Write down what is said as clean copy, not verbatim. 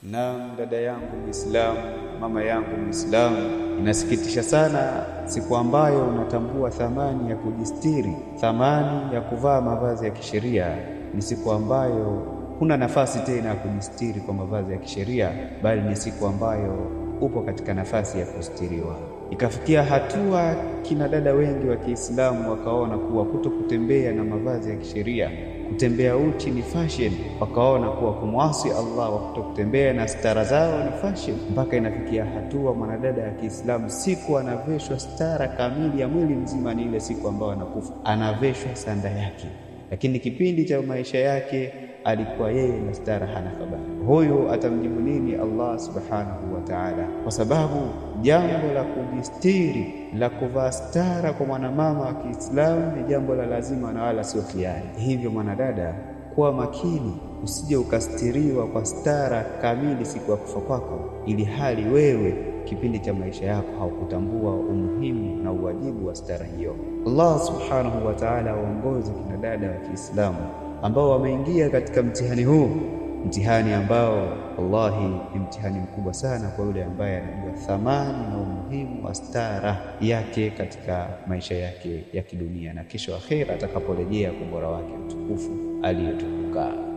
Na dada yangu Muislamu, mama yangu Muislamu, inasikitisha sana siku ambayo unatambua thamani ya kujistiri, thamani ya kuvaa mavazi ya kisheria. Ni siku ambayo huna nafasi tena ya kujistiri kwa mavazi ya kisheria, bali ni siku ambayo upo katika nafasi ya kustiriwa. Ikafikia hatua kina dada wengi wa Kiislamu wakaona kuwa kutokutembea na mavazi ya kisheria, kutembea uchi ni fashion. Wakaona kuwa kumwasi Allah wa kutokutembea na stara zao ni fashion, mpaka inafikia hatua mwanadada ya Kiislamu siku anaveshwa stara kamili ya mwili mzima ni ile siku ambayo anakufa, anaveshwa sanda yake, lakini kipindi cha maisha yake alikuwa yeye na stara hana habari. Huyo atamjibu nini Allah subhanahu wa ta'ala? Kwa sababu jambo la kujistiri, la kuvaa stara kwa mwanamama wa Kiislamu ni jambo la lazima na wala sio khiari. Hivyo mwanadada, kuwa makini usije ukastiriwa kwa stara kamili siku ya kufa kwako, ili hali wewe kipindi cha maisha yako haukutambua umuhimu na uwajibu wa stara hiyo. Allah subhanahu wa ta'ala waongoze kina dada wa Kiislamu ambao wameingia katika mtihani huu, mtihani ambao wallahi ni mtihani mkubwa sana kwa yule ambaye anajua thamani na umuhimu wa stara yake katika maisha yake ya kidunia na kesho akhera atakaporejea kwa ubora wake mtukufu aliyotukuka.